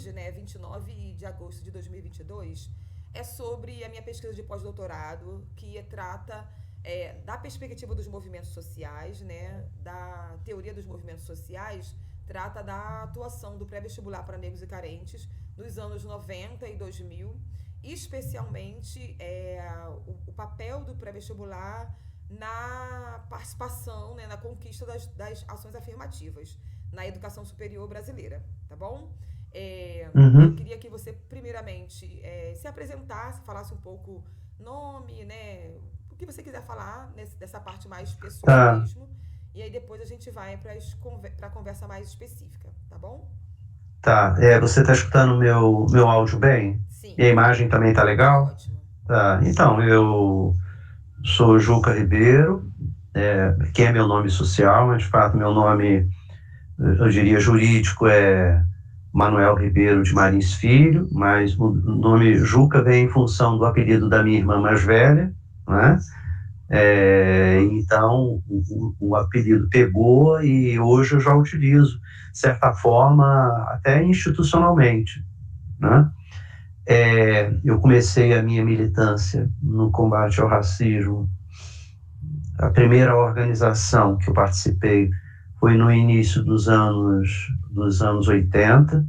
hoje, né, 29 de agosto de 2022, é sobre a minha pesquisa de pós-doutorado, que trata da perspectiva dos movimentos sociais, né, da teoria dos movimentos sociais, trata da atuação do pré-vestibular para negros e carentes nos anos 90 e 2000, especialmente o papel do pré-vestibular na participação, né, na conquista das ações afirmativas na educação superior brasileira, tá bom? Eu Uhum. queria que você, primeiramente, se apresentasse, falasse um pouco nome, né, o que você quiser falar dessa parte mais pessoal Tá, mesmo, e aí depois a gente vai para a conversa mais específica, tá bom? tá. Você está escutando meu áudio bem? E Sim, a imagem também tá tá legal? ótimo. Tá. Então, eu sou Juca Ribeiro, que é meu nome social, mas de fato meu nome, eu diria jurídico, é Manuel Ribeiro de Marins Filho, mas o nome Juca vem em função do apelido da minha irmã mais velha, né? Então, o apelido pegou e hoje eu já utilizo, de certa forma, até institucionalmente, né? Eu comecei a minha militância no combate ao racismo. A primeira organização que eu participei foi no início dos anos 80,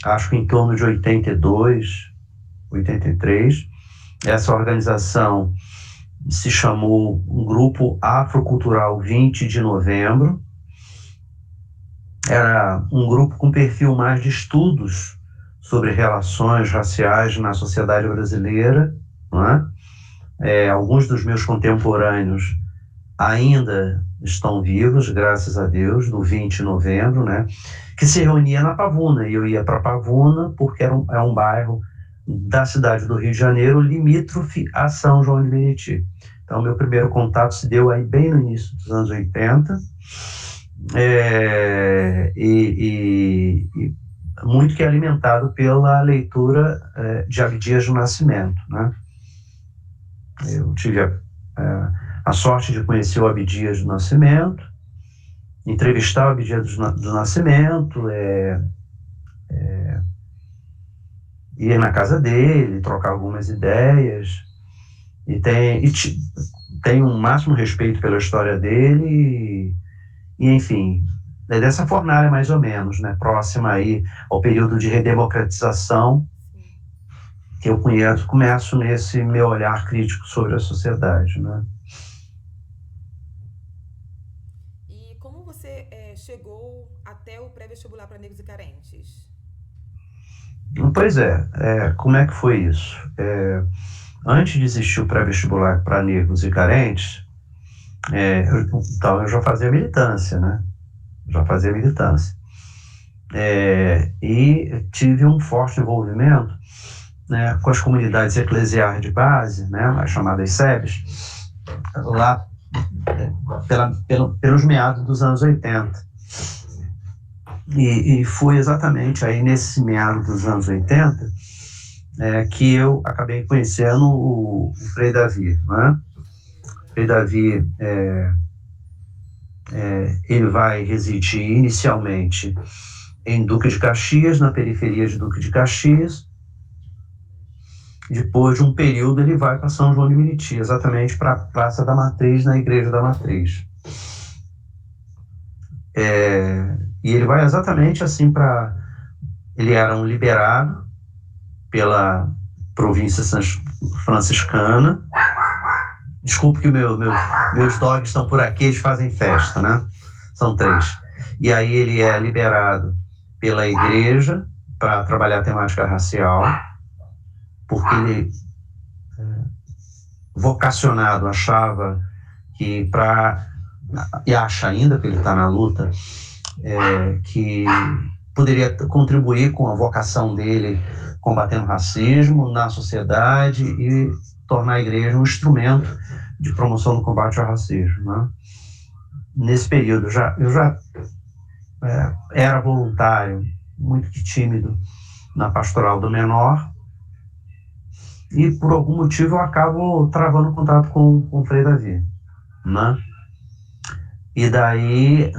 acho que em torno de 82, 83. Essa organização se chamou um Grupo Afrocultural 20 de Novembro. Era um grupo com perfil mais de estudos sobre relações raciais na sociedade brasileira, não é? Alguns dos meus contemporâneos ainda estão vivos, graças a Deus, do 20 de novembro, né? Que se reunia na Pavuna, e eu ia para Pavuna porque é um bairro da cidade do Rio de Janeiro, limítrofe a São João de Meriti. Então, meu primeiro contato se deu aí bem no início dos anos 80, e muito que é alimentado pela leitura de Abdias do Nascimento, né? Eu tive a sorte de conhecer o Abdias do Nascimento, entrevistar o Abdias do Nascimento, ir na casa dele, trocar algumas ideias, tem um máximo respeito pela história dele, enfim, é dessa fornalha mais ou menos, né, próxima aí ao período de redemocratização Sim. que eu começo nesse meu olhar crítico sobre a sociedade, né. E como você chegou até o pré-vestibular para negros e carentes? Pois como é que foi isso? Antes de existir o pré-vestibular para negros e carentes, então eu já fazia militância, né? Já fazia militância. E tive um forte envolvimento, né, com as comunidades eclesiais de base, né, as chamadas SEBs, lá pelos meados dos anos 80. E foi exatamente aí nesse meado dos anos 80 que eu acabei conhecendo o Frei Davi, né? O Frei Davi, ele vai residir inicialmente em Duque de Caxias, na periferia de Duque de Caxias. Depois de um período, ele vai para São João de Meriti, exatamente para a Praça da Matriz, na Igreja da Matriz. E ele vai exatamente assim para... Ele era um liberado pela província franciscana. Desculpe que meus dogs estão por aqui, eles fazem festa, né? São 3. E aí ele é liberado pela igreja para trabalhar a temática racial, porque ele, vocacionado, achava que e acha ainda que ele está na luta, que poderia contribuir com a vocação dele combatendo o racismo na sociedade e tornar a igreja um instrumento de promoção do combate ao racismo, né? Nesse período, eu já era voluntário, muito tímido, na pastoral do menor, e por algum motivo eu acabo travando contato com o Frei Davi, né? E daí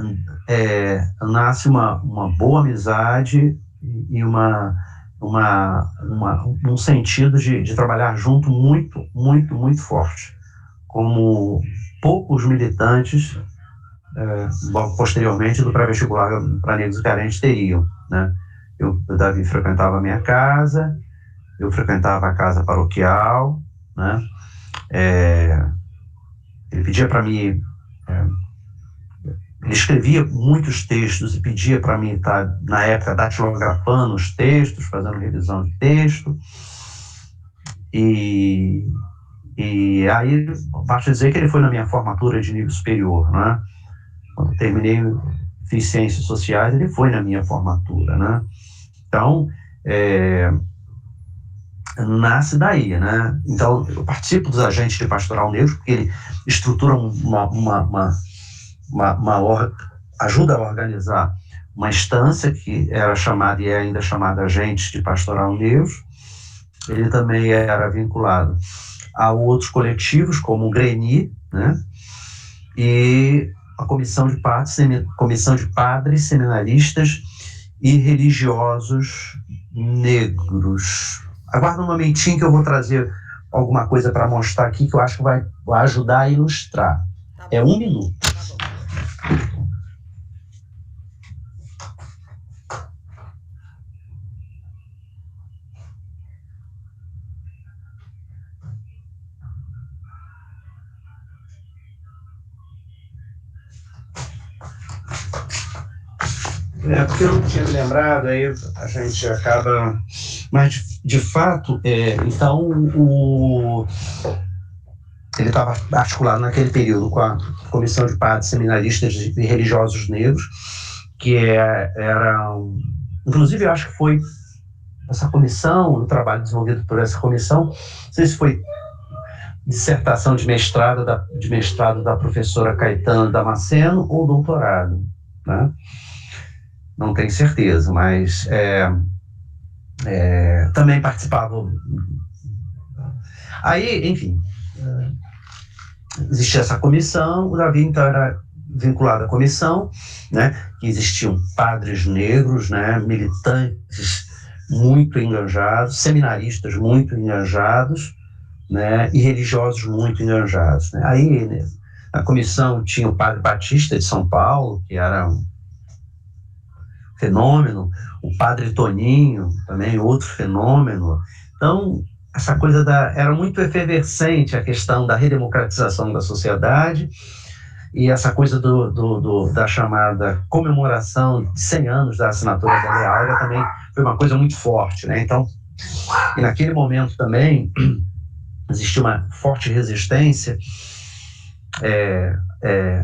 nasce uma boa amizade, e um sentido de trabalhar junto muito, muito, muito forte, como poucos militantes, posteriormente, do pré-vestibular para negros e carentes teriam, né? O Davi frequentava a minha casa, eu frequentava a casa paroquial, né? Ele pedia para mim, ele escrevia muitos textos e pedia para mim estar, na época, datilografando os textos, fazendo revisão de texto. E aí, basta dizer que ele foi na minha formatura de nível superior, né? Quando terminei, fiz ciências sociais, ele foi na minha formatura, né? Então, nasce daí, né? Então, eu participo dos agentes de pastoral negro, porque ele estrutura ajuda a organizar uma instância que era chamada e é ainda chamada Agentes de Pastoral Negro. Ele também era vinculado a outros coletivos, como o GRENI, né? E a Comissão de Padres, Seminaristas e Religiosos Negros. Aguarda um momentinho que eu vou trazer alguma coisa para mostrar aqui que eu acho que vai ajudar a ilustrar. Tá, é 1 minuto. Tá bom. Porque eu não tinha me lembrado, aí a gente acaba... Mas, de fato, então, ele estava articulado naquele período com a Comissão de Padres, Seminaristas e Religiosos Negros, que era... Inclusive, eu acho que foi essa comissão, o trabalho desenvolvido por essa comissão, não sei se foi dissertação de mestrado da professora Caetano Damasceno ou doutorado, né? Não tenho certeza, mas também participava. Aí, enfim, existia essa comissão, o Davi então era vinculado à comissão, né, que existiam padres negros, né, militantes muito engajados, seminaristas muito engajados, né, e religiosos muito engajados, né. Aí, né, na comissão tinha o padre Batista de São Paulo, que era um fenômeno, o padre Toninho, também outro fenômeno. Então, essa coisa era muito efervescente a questão da redemocratização da sociedade e essa coisa da chamada comemoração de 100 anos da assinatura da Lei Áurea também foi uma coisa muito forte, né? Então, e naquele momento também existia uma forte resistência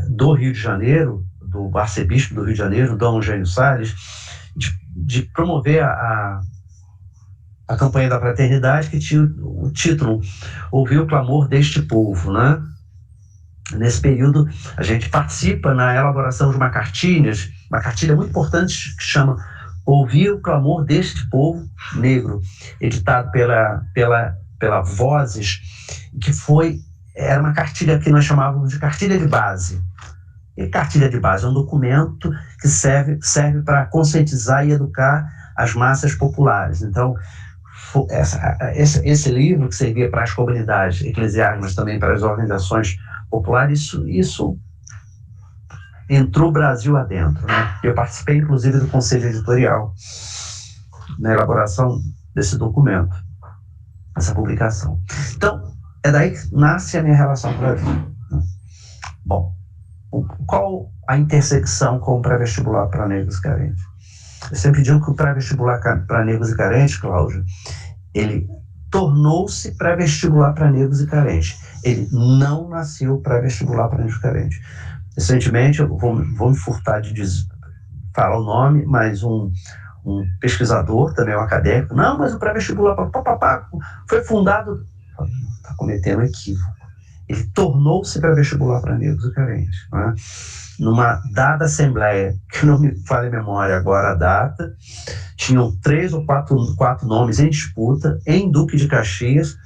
do Rio de Janeiro, do arcebispo do Rio de Janeiro, Dom Eugênio Salles, de promover a campanha da fraternidade, que tinha o título Ouvir o Clamor deste Povo, né? Nesse período, a gente participa na elaboração de uma cartilha muito importante, que chama Ouvir o Clamor deste Povo Negro, editado pela Vozes, que era uma cartilha que nós chamávamos de cartilha de base. E cartilha de base é um documento que serve para conscientizar e educar as massas populares. Então, esse livro, que servia para as comunidades eclesiásticas, mas também para as organizações populares, isso entrou o Brasil adentro, né? Eu participei, inclusive, do conselho editorial na elaboração desse documento, dessa publicação. Então, é daí que nasce a minha relação com a vida. Bom, qual a intersecção com o pré-vestibular para negros e carentes? Eu sempre digo que o pré-vestibular para negros e carentes, Cláudia, ele tornou-se pré-vestibular para negros e carentes. Ele não nasceu pré-vestibular para negros e carentes. Recentemente, eu vou me furtar de falar o nome, mas um pesquisador, também um acadêmico, não, mas o pré-vestibular foi fundado... Está cometendo equívoco. Ele tornou-se pré-vestibular para negros e carentes, né? Numa dada assembleia, que não me falha a memória agora a data, tinham 3 ou 4 nomes em disputa, em Duque de Caxias.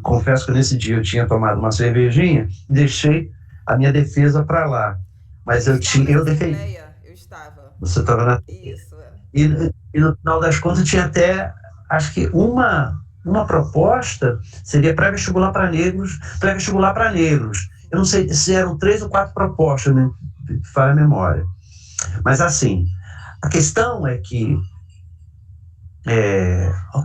Confesso que nesse dia eu tinha tomado uma cervejinha e deixei a minha defesa para lá. Mas eu defendi. Eu estava. Você estava na... Isso. E, e no final das contas tinha até, acho que uma proposta seria pré-vestibular para negros, pré-vestibular para negros. Eu não sei se eram 3 ou 4 propostas, me falha a memória. Mas assim, a questão é que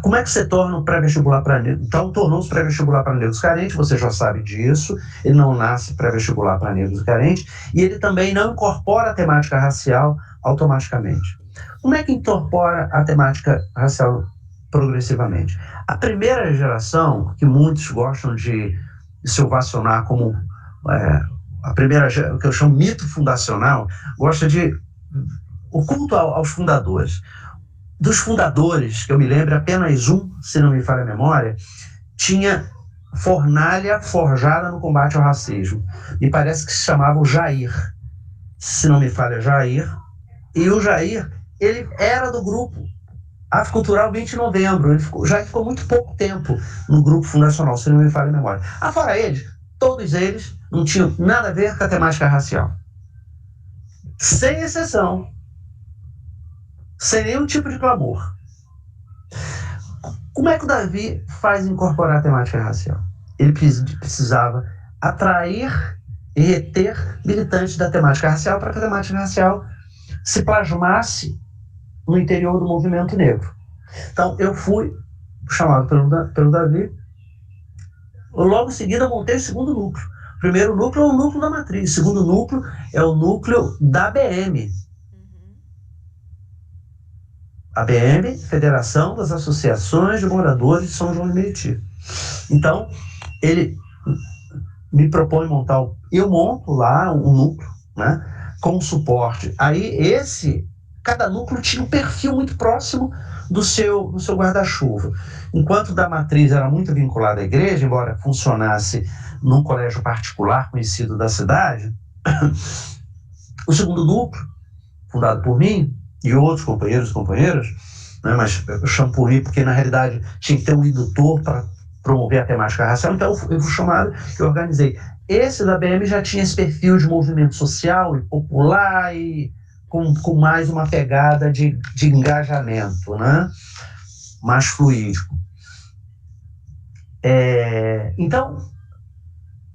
como é que você torna o pré-vestibular para negros? Então, tornou-se pré-vestibular para negros carentes, você já sabe disso, ele não nasce pré-vestibular para negros carentes, e ele também não incorpora a temática racial automaticamente. Como é que incorpora a temática racial progressivamente? A primeira geração, que muitos gostam de se ovacionar como a primeira, o que eu chamo mito fundacional, gosta de o culto aos fundadores. Dos fundadores, que eu me lembro, apenas um, se não me falha a memória, tinha fornalha forjada no combate ao racismo. Me parece que se chamava o Jair, se não me falha, Jair. E o Jair, ele era do grupo Afrocultural 20 de Novembro. Jair ficou muito pouco tempo no grupo fundacional, se não me falha a memória. Fora eles, todos eles não tinham nada a ver com a temática racial. Sem exceção. Sem nenhum tipo de clamor. Como é que o Davi faz incorporar a temática racial? Ele precisava atrair e reter militantes da temática racial para que a temática racial se plasmasse no interior do movimento negro. Então, eu fui chamado pelo Davi. Logo em seguida, montei o segundo núcleo. O primeiro núcleo é o núcleo da matriz. O segundo núcleo é o núcleo da ABM. ABM, Federação das Associações de Moradores de São João de Meriti. Então, ele me propõe montar, eu monto lá um núcleo, né, com suporte. Aí, cada núcleo tinha um perfil muito próximo do seu guarda-chuva. Enquanto da matriz era muito vinculada à igreja, embora funcionasse num colégio particular conhecido da cidade, o segundo núcleo, fundado por mim, e outros companheiros e companheiras, né, mas eu chamo por mim porque, na realidade, tinha que ter um indutor para promover a temática racial, então eu fui chamado e organizei. Esse da BM já tinha esse perfil de movimento social e popular e com mais uma pegada de engajamento, né, mais fluídico. Então,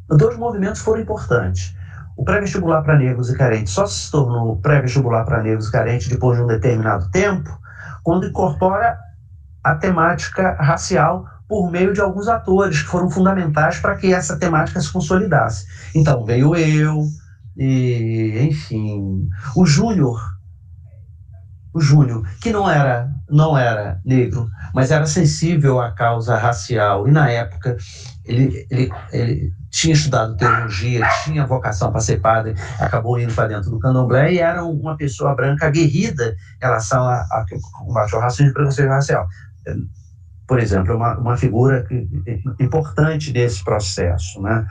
2 movimentos foram importantes. O pré-vestibular para negros e carentes só se tornou pré-vestibular para negros e carentes depois de um determinado tempo, quando incorpora a temática racial por meio de alguns atores que foram fundamentais para que essa temática se consolidasse. Então, veio eu, e, enfim, o Júnior, que não era negro, mas era sensível à causa racial, e na época ele tinha estudado teologia, tinha vocação para ser padre, acabou indo para dentro do candomblé e era uma pessoa branca aguerrida em relação ao combate ao racismo e preconceito racial. Por exemplo, é uma figura importante desse processo, né?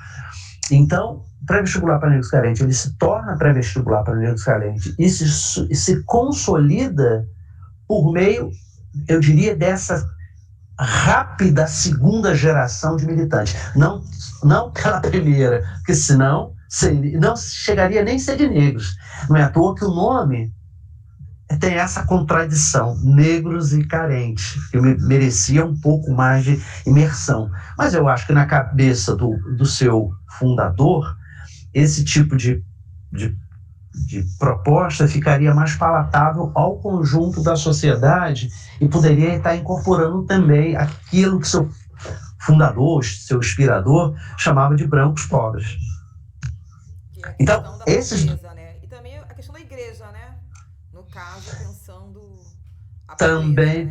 Então, pré-vestibular para negros carentes, ele se torna pré-vestibular para negros carentes e se consolida por meio, eu diria, dessa rápida segunda geração de militantes. Não pela primeira, porque senão não chegaria nem a ser de negros. Não é à toa que o nome tem essa contradição, negros e carentes, que merecia um pouco mais de imersão. Mas eu acho que na cabeça do seu fundador, esse tipo de proposta ficaria mais palatável ao conjunto da sociedade e poderia estar incorporando também aquilo que seu fundador, seu inspirador, chamava de brancos pobres. Então, esses... pobreza, né? E também a questão da igreja, né? No caso, pensando... Também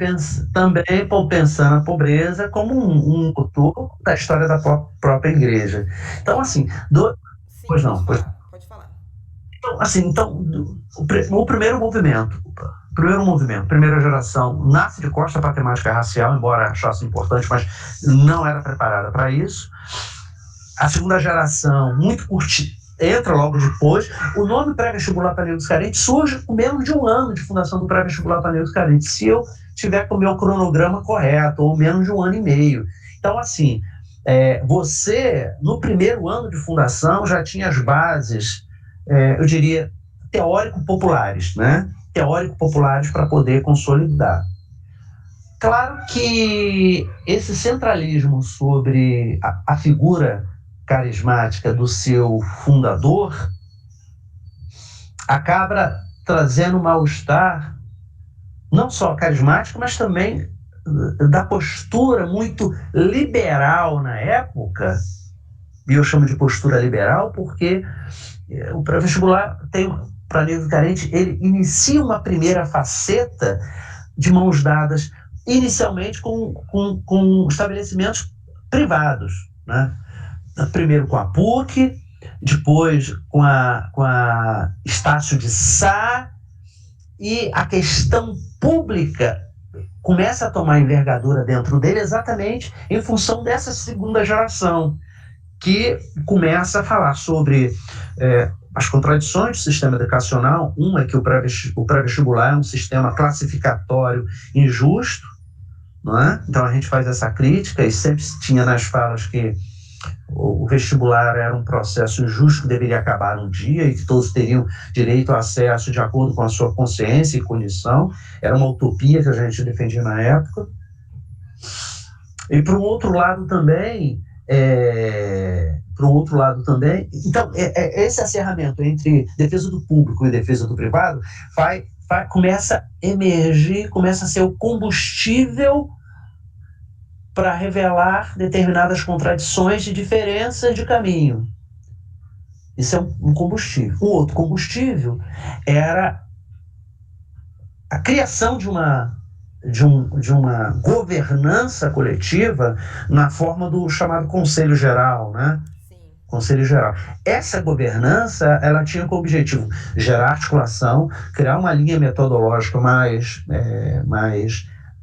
pensando a pobreza como um futuro da história da própria igreja. Então, assim... Sim, pois não. Pode falar. Então, o primeiro movimento, primeira geração, nasce de costa para a temática racial, embora achasse importante, mas não era preparada para isso. A segunda geração, muito curtida, entra logo depois. O nome pré-vestibular para negros carentes surge com menos de um ano de fundação do pré-vestibular para negros carentes, se eu tiver com o meu cronograma correto, ou menos de um ano e meio. Então, assim, você, no primeiro ano de fundação, já tinha as bases, eu diria, teórico-populares, né? Teórico-populares para poder consolidar. Claro que esse centralismo sobre a figura carismática do seu fundador acaba trazendo mal-estar, não só carismático, mas também da postura muito liberal na época, e eu chamo de postura liberal porque o pré-vestibular tem, para negro carente, ele inicia uma primeira faceta de mãos dadas, inicialmente com estabelecimentos privados, né? Primeiro com a PUC, depois com a Estácio de Sá, e a questão pública começa a tomar envergadura dentro dele exatamente em função dessa segunda geração, que começa a falar sobre as contradições do sistema educacional. Uma é que o pré-vestibular é um sistema classificatório injusto, não é? Então a gente faz essa crítica, e sempre se tinha nas falas que o vestibular era um processo injusto que deveria acabar um dia e que todos teriam direito ao acesso de acordo com a sua consciência e condição. Era uma utopia que a gente defendia na época. E para o outro lado também, então, esse acerramento entre defesa do público e defesa do privado começa a emergir, começa a ser o combustível para revelar determinadas contradições e diferenças de caminho. Isso é um combustível. Um outro combustível era a criação de uma governança coletiva na forma do chamado Conselho Geral, né? Sim. Conselho Geral. Essa governança, ela tinha como objetivo gerar articulação, criar uma linha metodológica mais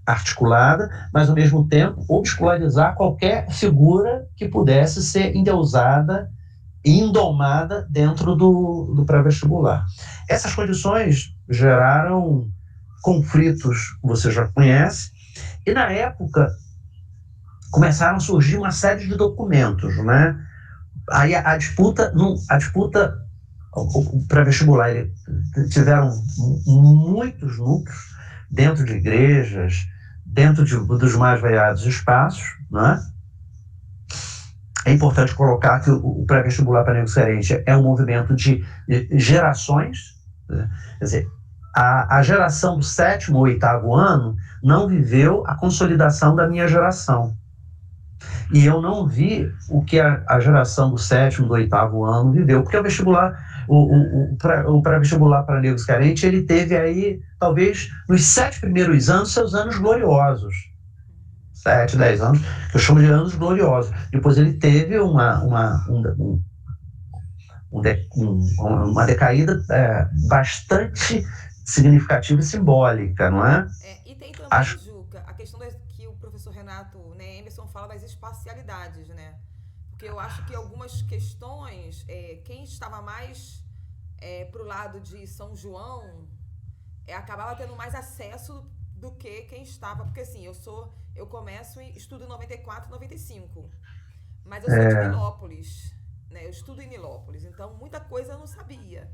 articulada, mas ao mesmo tempo obscularizar qualquer figura que pudesse ser endeusada e indomada dentro do pré-vestibular. Essas condições geraram conflitos, você já conhece, e na época começaram a surgir uma série de documentos, né? Aí a disputa, o pré-vestibular, tiveram muitos núcleos dentro de igrejas, dentro dos mais variados espaços, né? É importante colocar que o pré-vestibular para negros carentes é um movimento de gerações, né? Quer dizer, a geração do 7º ou 8º ano não viveu a consolidação da minha geração. E eu não vi o que a geração do 7º, do 8º ano viveu, porque o vestibular, o pré-vestibular para negros carentes, ele teve aí, talvez, nos 7 primeiros anos, seus anos gloriosos. 7, 10 anos, que eu chamo de anos gloriosos. Depois ele teve uma decaída bastante significativa e simbólica, não é? E tem também, Juca, a questão que o professor Renato, né, Emerson fala das espacialidades, né? Porque eu acho que algumas questões, quem estava mais para o lado de São João acabava tendo mais acesso do que quem estava, porque assim, eu começo e estudo em 94, 95, mas eu sou de Nilópolis, né? Eu estudo em Nilópolis, então muita coisa eu não sabia,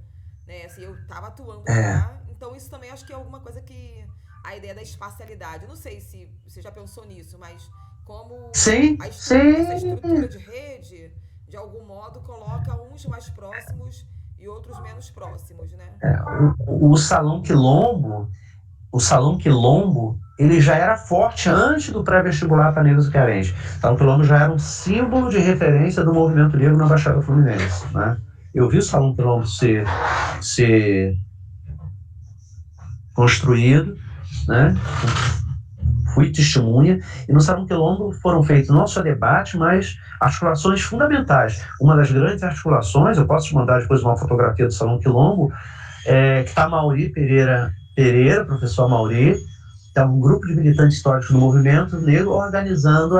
né? Assim, eu estava atuando lá, então isso também acho que é alguma coisa que a ideia da espacialidade, eu não sei se você já pensou nisso, mas como essa estrutura de rede, de algum modo, coloca uns mais próximos e outros menos próximos, né? O Salão Quilombo, ele já era forte antes do pré-vestibular para negros e carentes. O Salão Quilombo já era um símbolo de referência do movimento negro na Baixada Fluminense, né? Eu vi o Salão Quilombo ser construído, né? Fui testemunha, e no Salão Quilombo foram feitos não só debate, mas articulações fundamentais. Uma das grandes articulações, eu posso te mandar depois uma fotografia do Salão Quilombo, que está Mauri Pereira, professor Mauri, está um grupo de militantes históricos do movimento negro organizando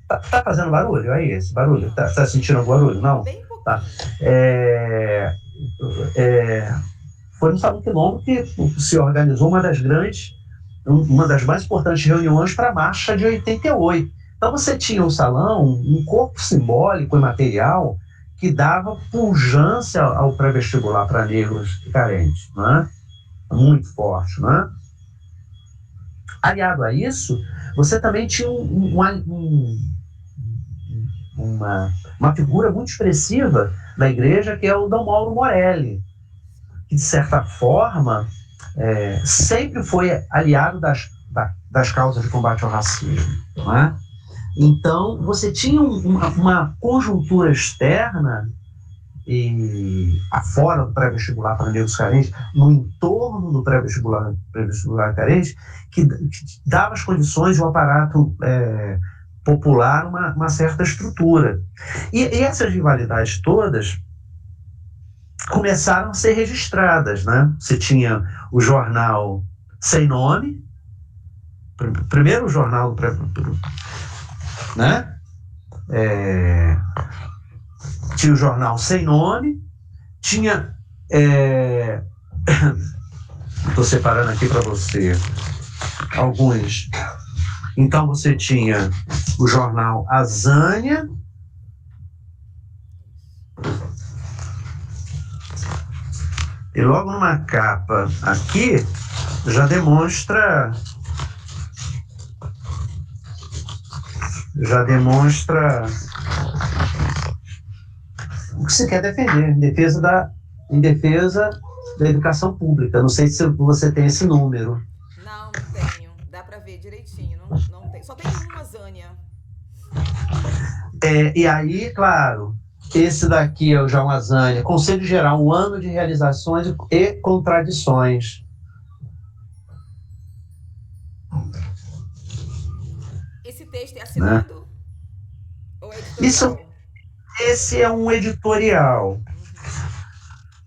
Tá fazendo barulho? Aí, esse barulho? Tá sentindo algum barulho? Não? Tá. Foi no Salão Quilombo que se organizou uma das mais importantes reuniões para a Marcha de 88. Então você tinha um salão, um corpo simbólico e material que dava pujança ao pré-vestibular para negros e carentes, né? Muito forte, né? Aliado a isso, você também tinha uma figura muito expressiva da igreja, que é o Dom Mauro Morelli, que, de certa forma, sempre foi aliado das causas de combate ao racismo, né? Então, você tinha uma conjuntura externa e afora do pré-vestibular para negros carentes, no entorno do pré-vestibular carente, que dava as condições de um aparato popular uma certa estrutura. E essas rivalidades todas começaram a ser registradas, né? Você tinha o jornal Sem Nome, primeiro jornal do né? Tinha o jornal Sem Nome, tinha... Estou separando aqui para você alguns. Então você tinha o jornal Azânia, e logo numa capa aqui já demonstra o que você quer defender, em defesa da educação pública. Não sei se você tem esse número. Não tenho. Dá para ver direitinho. Não tem. Só tem uma, Zânia. E aí, claro, esse daqui é o João Azânia, Conselho Geral, um ano de realizações e contradições. Esse texto é assinado? Né? Ou é editorial? Esse é um editorial,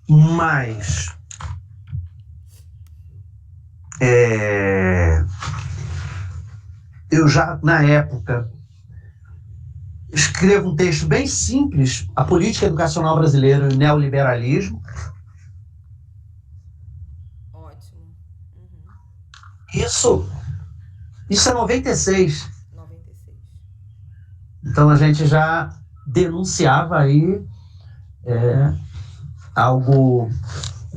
mas eu já, na época, escrevo um texto bem simples, A Política Educacional Brasileira e o Neoliberalismo. Ótimo. Uhum. Isso é 96. 96. Então a gente já denunciava aí algo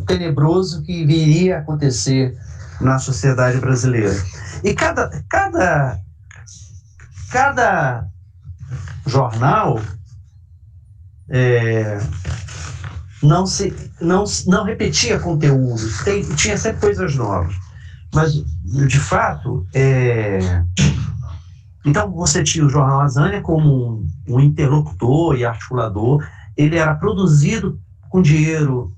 tenebroso que viria a acontecer na sociedade brasileira. E cada jornal não repetia conteúdo, tinha sempre coisas novas. Mas, de fato, então você tinha o jornal Azânia como um interlocutor e articulador. Ele era produzido com dinheiro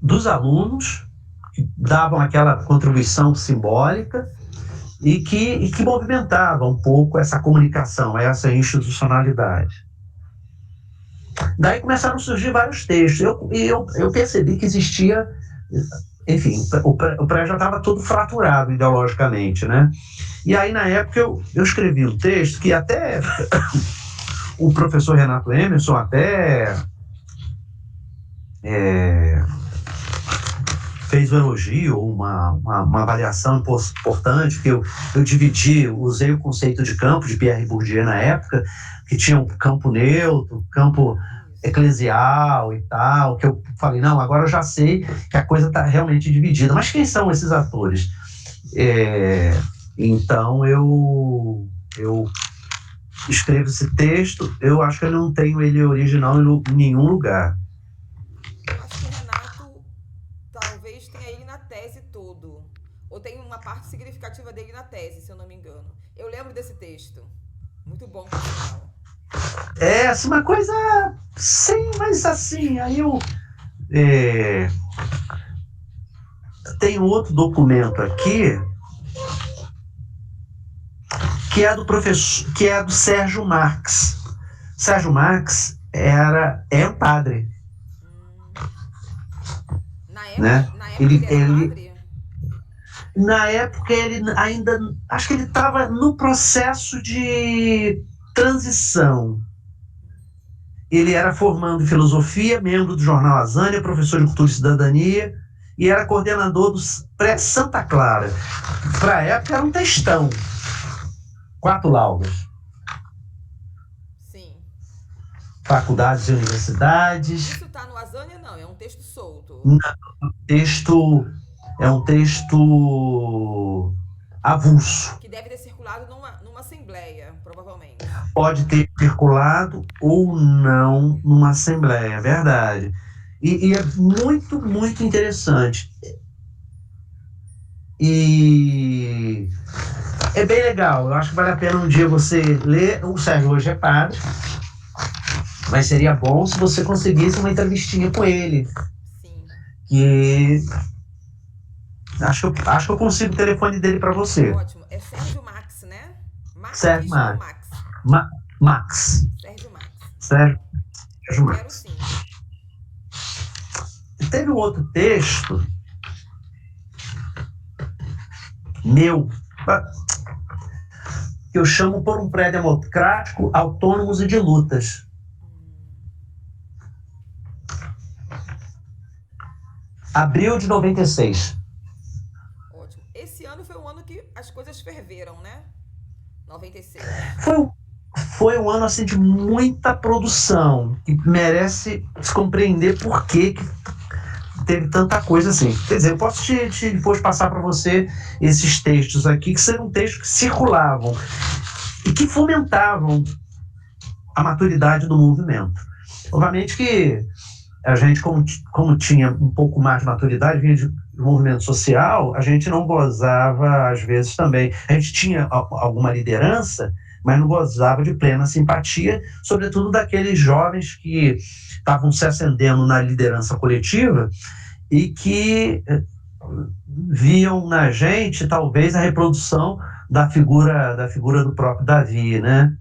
dos alunos, que davam aquela contribuição simbólica e que movimentava um pouco essa comunicação, essa institucionalidade. Daí começaram a surgir vários textos. Eu percebi que existia... Enfim, o pré já estava todo fraturado ideologicamente, né? E aí, na época, eu escrevi um texto que até o professor Renato Emerson fez um elogio, uma avaliação importante, que eu usei o conceito de campo de Pierre Bourdieu na época, que tinha um campo neutro, campo eclesial e tal, que eu falei, não, agora eu já sei que a coisa está realmente dividida. Mas quem são esses atores? Então eu escrevo esse texto, eu acho que eu não tenho ele original em nenhum lugar. Eu acho que o Renato talvez tenha ele na tese todo. Ou tem uma parte significativa dele na tese, se eu não me engano. Eu lembro desse texto. Muito bom, pessoal. Assim, uma coisa... Sim, mas assim, aí eu... Tem outro documento aqui que é do professor, que é do Sérgio Marx. Sérgio Marx é um padre. Na época, né? ele era padre? Na época ele ainda... Acho que ele estava no processo de transição. Ele era formando em filosofia, membro do jornal Azânia, professor de cultura e cidadania, e era coordenador do pré-Santa Clara. Para a época era um textão. 4 laudas. Sim. faculdades e universidades. Isso tá no Azânia, não, é um texto solto. É um texto avulso. Que deve ter circulado numa assembleia, provavelmente. Pode ter circulado ou não numa assembleia, é verdade. E é muito, muito interessante. E é bem legal. Eu acho que vale a pena um dia você ler. O Sérgio hoje é padre, mas seria bom se você conseguisse uma entrevistinha com ele. Sim. Que acho que eu consigo o telefone dele para você. Ótimo. É Sérgio Max, né? Sérgio Max. Max? Max. Sérgio Max. Sérgio Max. Quero sim. Teve um outro texto meu que eu chamo Por um Pré-Democrático, Autônomos e de Lutas. Abril de 96. Ótimo. Esse ano foi um ano que as coisas ferveram, né? 96. Foi um ano assim, de muita produção, que merece se compreender por que teve tanta coisa assim. Quer dizer, eu posso depois passar para você esses textos aqui, que são textos que circulavam e que fomentavam a maturidade do movimento. Obviamente que a gente, como tinha um pouco mais de maturidade, vinha de movimento social, a gente não gozava, às vezes, também. A gente tinha alguma liderança, mas não gozava de plena simpatia, sobretudo daqueles jovens que estavam se acendendo na liderança coletiva e que viam na gente, talvez, a reprodução da figura do próprio Davi, né?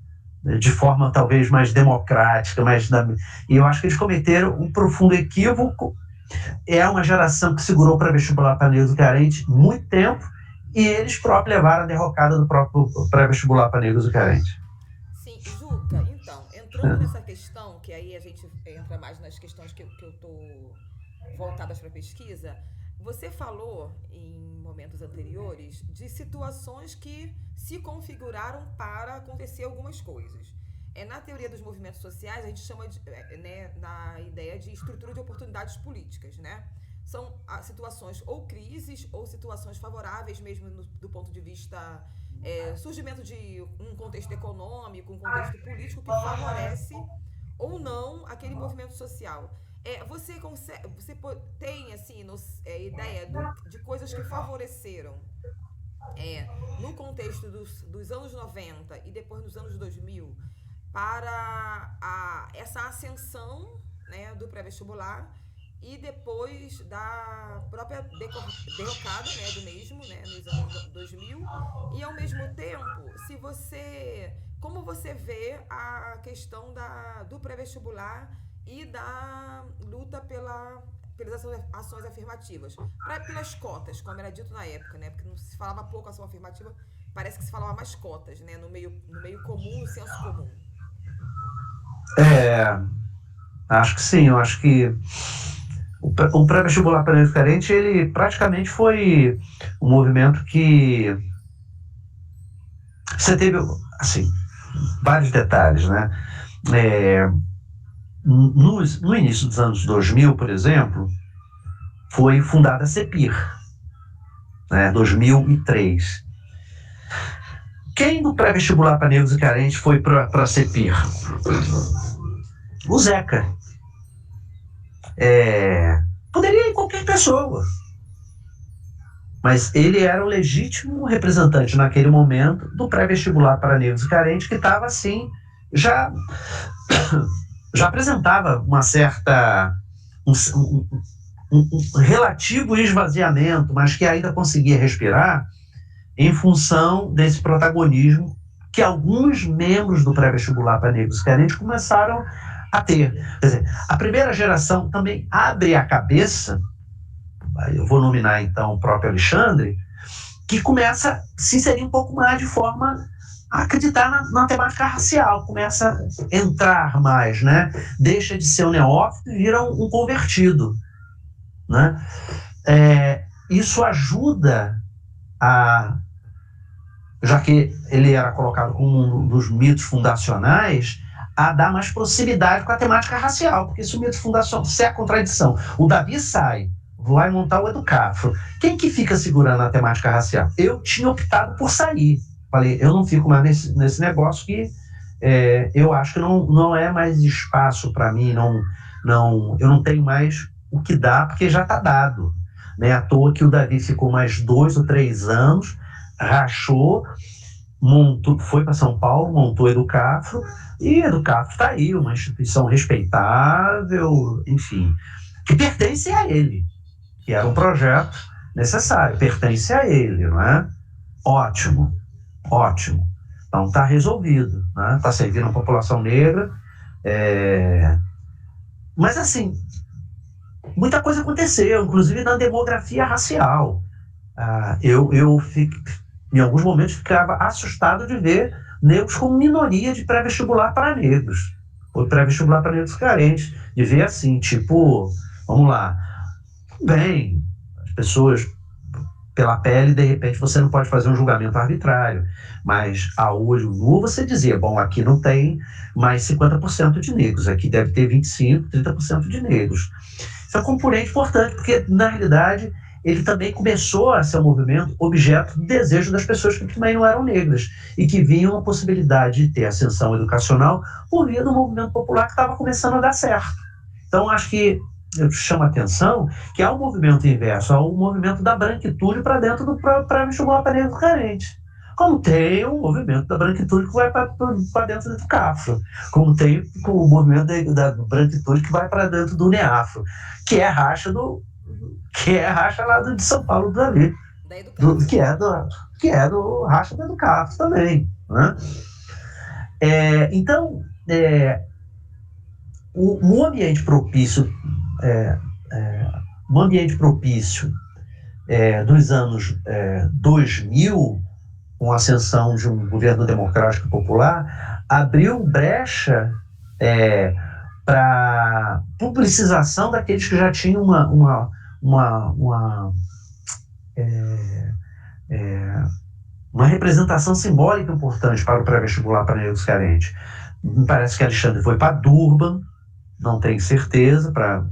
De forma talvez mais democrática, e eu acho que eles cometeram um profundo equívoco. É uma geração que segurou para vestibular para negros e carentes muito tempo, e eles próprios levaram a derrocada do próprio pré-vestibular para negros e carentes. Sim, Juca, então, entrando nessa questão, que aí a gente entra mais nas questões que eu estou voltadas para a pesquisa, você falou em momentos anteriores de situações que se configuraram para acontecer algumas coisas. Na teoria dos movimentos sociais, a gente chama de, né, na ideia de estrutura de oportunidades políticas, né? São situações ou crises ou situações favoráveis mesmo do ponto de vista surgimento de um contexto econômico, um contexto político que favorece ou não aquele movimento social. Você tem assim, ideia de coisas que favoreceram no contexto dos anos 90 e depois nos anos 2000 para essa ascensão, né, do pré-vestibular e depois da própria derrocada, né, do mesmo, né, nos anos 2000, e ao mesmo tempo, como você vê a questão do pré-vestibular e da luta pelas ações afirmativas, pelas cotas, como era dito na época, né, porque não se falava pouco ação afirmativa, parece que se falava mais cotas, né, no meio comum, no senso comum. Acho que sim, eu acho que o pré-vestibular para negros carentes, ele praticamente foi um movimento que você teve, assim, vários detalhes, né? No início dos anos 2000, por exemplo, foi fundada a CEPIR, né? 2003. Quem do pré-vestibular para negros e carentes foi para a CEPIR? O Zeca. Poderia ir qualquer pessoa, mas ele era o legítimo representante naquele momento do pré-vestibular para negros e carentes, que estava assim, já apresentava uma certa um relativo esvaziamento, mas que ainda conseguia respirar em função desse protagonismo que alguns membros do pré-vestibular para negros e carentes começaram a ter. Quer dizer, a primeira geração também abre a cabeça, eu vou nominar então o próprio Alexandre, que começa a se inserir um pouco mais de forma a acreditar na temática racial, começa a entrar mais, né? Deixa de ser um neófito e vira um convertido, né? Isso ajuda já que ele era colocado como um dos mitos fundacionais, a dar mais proximidade com a temática racial, porque isso é mito fundacional, isso é a contradição. O Davi sai, vai montar o Educafro. Quem que fica segurando a temática racial? Eu tinha optado por sair. Falei, eu não fico mais nesse negócio que eu acho que não é mais espaço para mim, eu não tenho mais o que dar, porque já está dado. Não é à toa que o Davi ficou mais 2 ou 3 anos, rachou, foi para São Paulo, montou o Educafro, e Educafro está aí, uma instituição respeitável, enfim, que pertence a ele, que era um projeto necessário, pertence a ele, não é? Ótimo. Então está resolvido, né? Está servindo a população negra, mas assim, muita coisa aconteceu, inclusive na demografia racial. Em alguns momentos ficava assustado de ver negros como minoria de pré-vestibular para negros, ou pré-vestibular para negros carentes, de ver assim, tipo, vamos lá, bem, as pessoas pela pele, de repente você não pode fazer um julgamento arbitrário, mas a olho nu você dizia, bom, aqui não tem mais 50% de negros, aqui deve ter 25%, 30% de negros. Isso é um componente importante, porque na realidade ele também começou a ser um movimento objeto do desejo das pessoas que também não eram negras e que viam a possibilidade de ter ascensão educacional por via do movimento popular que estava começando a dar certo. Então, acho que eu chamo a atenção que há um movimento inverso, há um movimento da branquitude para dentro do pré-vestibular para dentro do carente. Como tem o movimento da branquitude que vai para dentro do Cafro, como tem o movimento da branquitude que vai para dentro do Neafro, que é a racha lá de São Paulo do Davi, que é do racha do Cafro também, né? Então, o ambiente propício dos anos 2000, com a ascensão de um governo democrático popular, abriu brecha para publicização daqueles que já tinham uma representação simbólica importante para o pré-vestibular para negros carentes. Me parece que Alexandre foi para Durban, não tenho certeza, para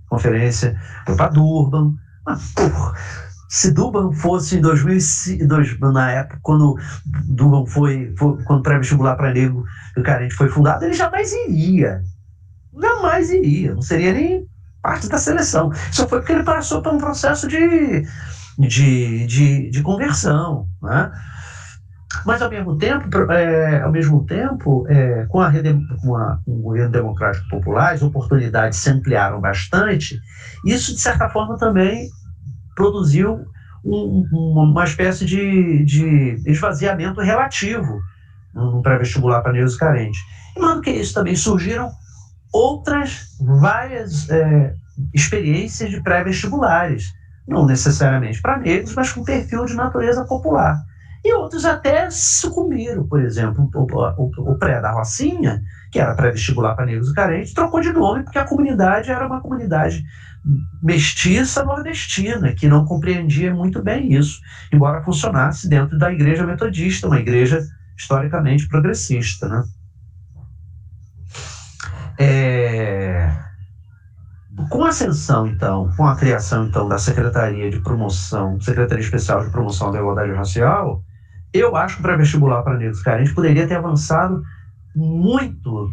conferência, foi para Durban. Mas, se Durban fosse em 2005, na época, quando Durban quando o pré-vestibular para negro carente foi fundado, ele jamais iria, não seria nem parte da seleção. Só foi porque ele passou por um processo de conversão, né? Mas, ao mesmo tempo, com o governo democrático popular, as oportunidades se ampliaram bastante. Isso, de certa forma, também produziu uma espécie de esvaziamento relativo no pré-vestibular para negros carentes. E, mais do que isso, também surgiram várias experiências de pré-vestibulares, não necessariamente para negros, mas com perfil de natureza popular. E outros até sucumbiram. Por exemplo, o pré da Rocinha, que era pré-vestibular para negros carentes, trocou de nome porque a comunidade era uma comunidade mestiça nordestina, que não compreendia muito bem isso, embora funcionasse dentro da igreja metodista, uma igreja historicamente progressista, né? Com a ascensão, então, com a criação, então, da Secretaria Especial de Promoção da Igualdade Racial, eu acho que o pré-vestibular para negros carentes poderia ter avançado muito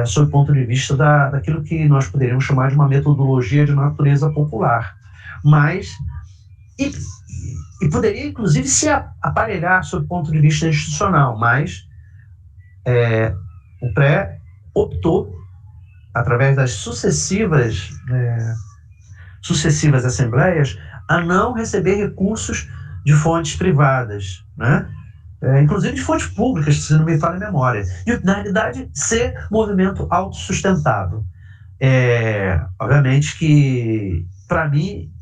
sob o ponto de vista daquilo que nós poderíamos chamar de uma metodologia de natureza popular. Mas, e poderia, inclusive, se aparelhar sob o ponto de vista institucional, mas o pré optou, através das sucessivas assembleias, a não receber recursos de fontes privadas, né? Inclusive de fontes públicas, se não me falha a memória. E, na realidade, ser movimento autossustentável. Obviamente que, para mim,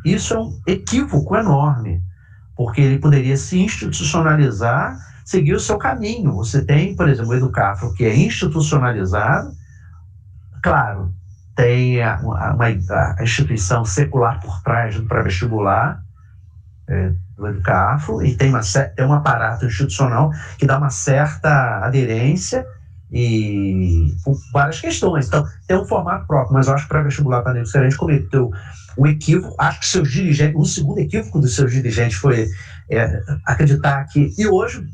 isso é um equívoco enorme, porque ele poderia se institucionalizar, seguir o seu caminho. Você tem, por exemplo, o Educafro, que é institucionalizado. Claro, tem a instituição secular por trás do pré-vestibular do Educafro, e tem um aparato institucional que dá uma certa aderência, e por várias questões. Então, tem um formato próprio, mas eu acho que para vestibular para negros carentes cometeu um equívoco. Acho que seus dirigentes, o segundo equívoco dos seus dirigentes foi acreditar que, e hoje,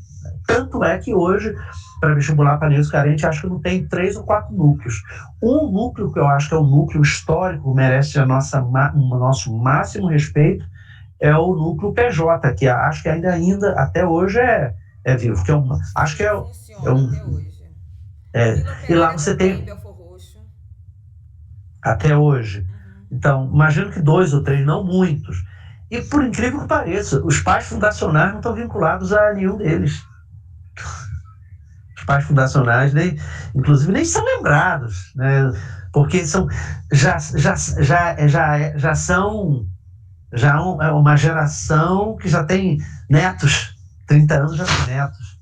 tanto é que hoje, para vestibular para negros carentes, acho que não tem 3 ou 4 núcleos. Um núcleo que eu acho que é o núcleo histórico, merece o nosso máximo respeito, é o núcleo PJ, que acho que ainda até hoje é vivo. Que acho que funciona até hoje. E lá você tem Belfor Roxo. até hoje. Uhum. Então, imagino que 2 ou 3, não muitos. E por incrível que pareça, os pais fundacionais não estão vinculados a nenhum deles. Os pais fundacionais, inclusive, nem são lembrados, né? Porque são, já são uma geração que já tem netos, 30 anos já tem netos.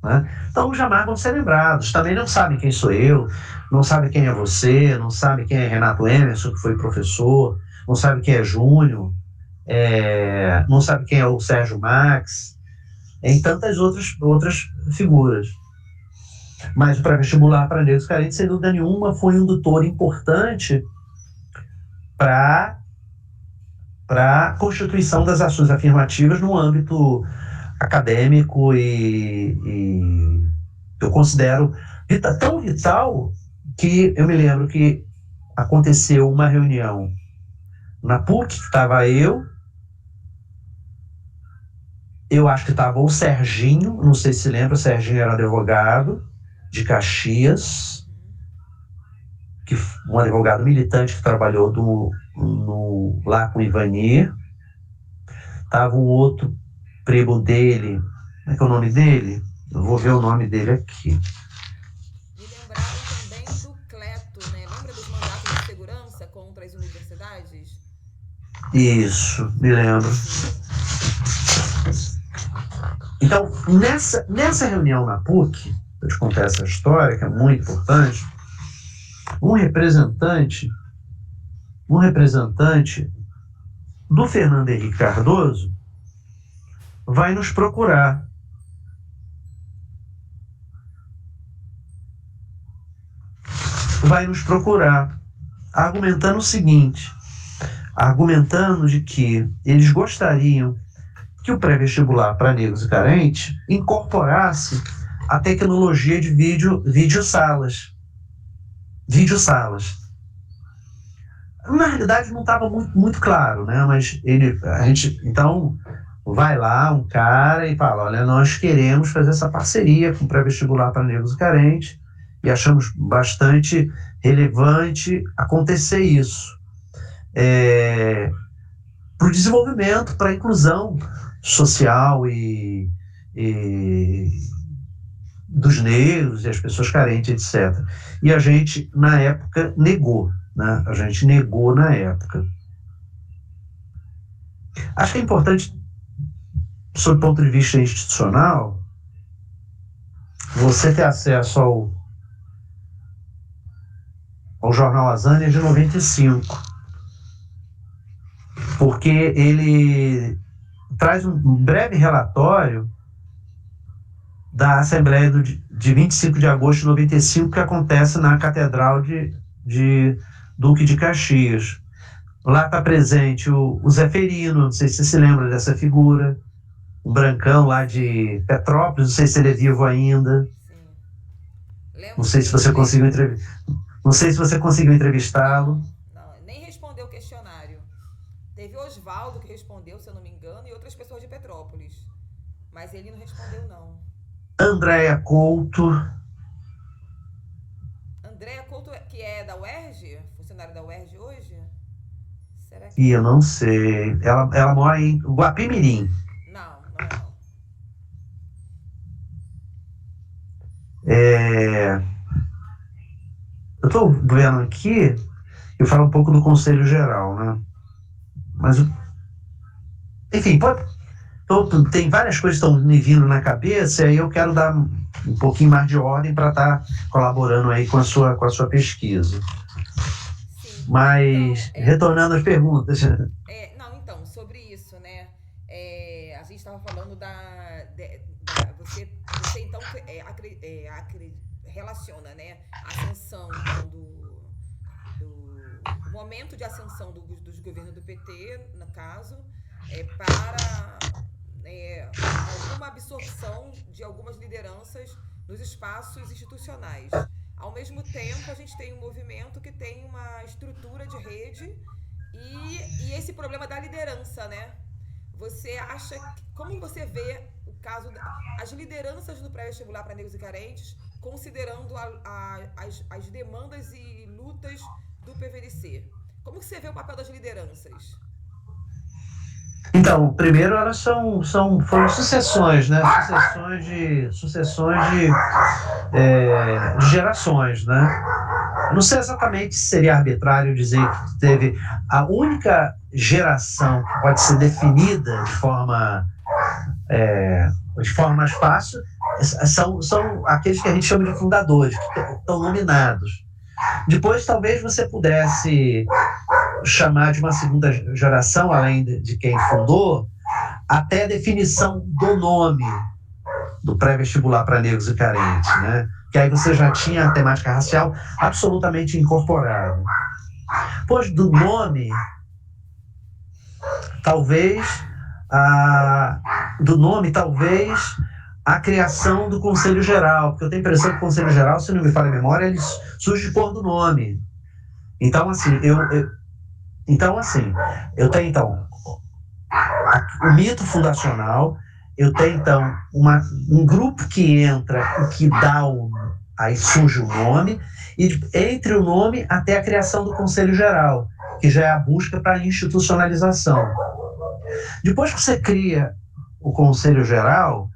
Né? Então jamais vão ser lembrados. Também não sabem quem sou eu, não sabem quem é você, não sabem quem é Renato Emerson, que foi professor, não sabem quem é Júnior, não sabem quem é o Sérgio Max, e tantas outras figuras. Mas o pré-vestibular para negros carentes, sem dúvida nenhuma, foi um indutor importante para a constituição das ações afirmativas no âmbito acadêmico e eu considero tão vital que eu me lembro que aconteceu uma reunião na PUC, que estava eu acho que estava o Serginho, não sei se lembra, o Serginho era advogado de Caxias, um advogado militante que trabalhou lá com o Ivanir. Estava um outro primo dele, como é que é o nome dele? Eu vou ver o nome dele aqui. Me lembraram também do Cleto, né? Lembra dos mandatos de segurança contra as universidades? Isso, me lembro. Então, nessa reunião na PUC, eu te contar essa história, que é muito importante, um representante do Fernando Henrique Cardoso vai nos procurar. Argumentando o seguinte, argumentando de que eles gostariam que o pré-vestibular para negros e carentes incorporasse a tecnologia de videosalas. Na realidade não estava muito claro, né? Mas a gente, então, vai lá um cara e fala, olha, nós queremos fazer essa parceria com o pré-vestibular para negros e carentes e achamos bastante relevante acontecer isso. Para o desenvolvimento, para a inclusão social e dos negros e as pessoas carentes, etc. E a gente, na época, negou. Né? A gente negou na época. Acho que é importante, sob o ponto de vista institucional, você ter acesso ao Jornal Azânia de 95, porque ele traz um breve relatório da Assembleia de 25 de agosto de 95, que acontece na Catedral de Duque de Caxias. Lá está presente o Zeferino, não sei se você se lembra dessa figura, o brancão lá de Petrópolis, não sei se ele é vivo ainda. Sim. Não sei se você conseguiu entrevistá-lo. Não, nem respondeu o questionário. Teve Oswaldo que respondeu, se eu não me engano, e outras pessoas de Petrópolis. Mas ele não respondeu, não. Andréia Couto, que é da UERJ? Funcionária da UERJ hoje? Será que... E eu não sei. Ela mora em Guapimirim. Não. Eu estou vendo aqui, eu falo um pouco do Conselho Geral, né? Mas, enfim, tem várias coisas que estão me vindo na cabeça, e aí eu quero dar um pouquinho mais de ordem para estar colaborando aí com a sua pesquisa. Sim. Mas, então, retornando às perguntas. Então, sobre isso, né? A gente estava falando você então relaciona, né, a ascensão do momento de ascensão dos governos do PT, no caso, para alguma absorção de algumas lideranças nos espaços institucionais. Ao mesmo tempo, a gente tem um movimento que tem uma estrutura de rede e esse problema da liderança, né? Você acha, como você vê o caso das lideranças no pré-vestibular para negros e carentes, considerando as demandas e lutas do PVDC? Como que você vê o papel das lideranças? Então, primeiro elas foram sucessões, né? Sucessões de gerações, né? Não sei exatamente se seria arbitrário dizer que teve a única geração que pode ser definida de forma mais fácil, são aqueles que a gente chama de fundadores, que estão nominados. Depois, talvez você pudesse chamar de uma segunda geração, além de quem fundou, até a definição do nome do pré-vestibular para negros e carentes, né? Que aí você já tinha a temática racial absolutamente incorporada. Pois do nome, talvez a criação do Conselho Geral, porque eu tenho a impressão que o Conselho Geral, se não me falha a memória, ele surge por do nome. Então, assim, eu tenho, então, o mito fundacional, eu tenho, então, um grupo que entra e que dá aí surge o nome, e entre o nome até a criação do Conselho Geral, que já é a busca para a institucionalização. Depois que você cria o Conselho Geral,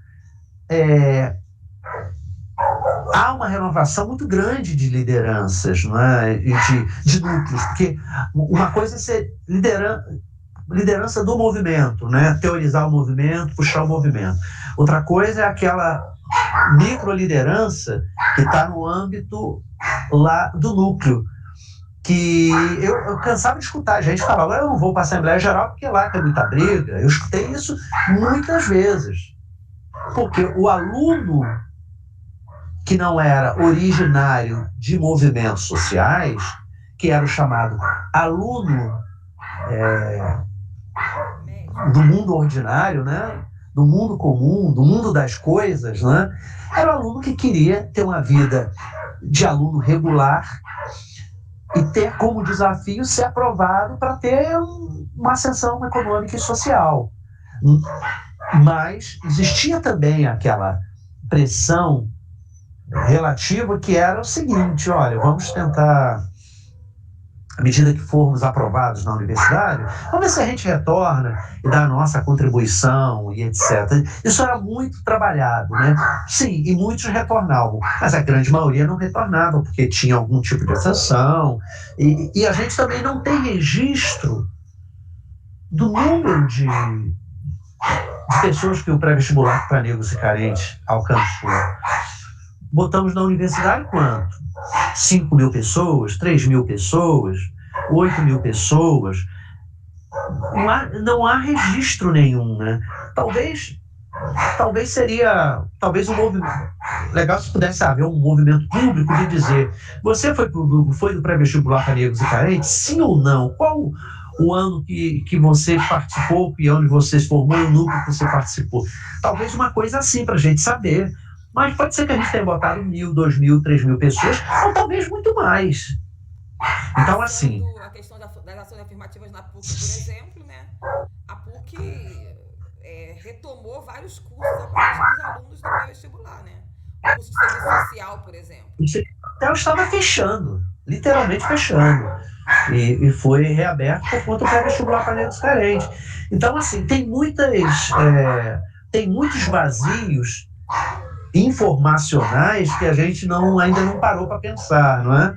há uma renovação muito grande de lideranças, não é? E de núcleos, porque uma coisa é ser liderança do movimento, né? Teorizar o movimento, puxar o movimento. Outra coisa é aquela microliderança que está no âmbito lá do núcleo, que eu cansava de escutar a gente falar, eu não vou para a Assembleia Geral porque lá tem muita briga. Eu escutei isso muitas vezes, porque o aluno que não era originário de movimentos sociais, que era o chamado aluno do mundo ordinário, né? Do mundo comum, do mundo das coisas, né? Era o aluno que queria ter uma vida de aluno regular e ter como desafio ser aprovado para ter uma ascensão econômica e social. Mas existia também aquela pressão relativa que era o seguinte, olha, vamos tentar, à medida que formos aprovados na universidade, vamos ver se a gente retorna e dá a nossa contribuição e etc. Isso era muito trabalhado, né? Sim, e muitos retornavam, mas a grande maioria não retornava, porque tinha algum tipo de sanção, e a gente também não tem registro do número de pessoas que o pré-vestibular para negros e carentes alcançou. Botamos na universidade quanto? 5.000 pessoas, 3.000 pessoas, 8.000 pessoas. Não há registro nenhum, né? Talvez seria um movimento legal se pudesse haver um movimento público de dizer, você foi do pré-vestibular para negros e carentes? Sim ou não? Qual o ano que você participou e onde você se formou e o núcleo que você participou? Talvez uma coisa assim para a gente saber. Mas pode ser que a gente tenha botado 1.000, 2.000, 3.000 pessoas, ou talvez muito mais. Então, assim... A questão das ações afirmativas na PUC, por exemplo, né? A PUC retomou vários cursos a partir dos alunos do pré-vestibular, né? O curso de serviço social, por exemplo. Ela estava fechando, literalmente fechando. E foi reaberto por conta do pré-vestibular para negros carentes. Então, assim, tem muitos vazios informacionais que a gente ainda não parou para pensar, não é?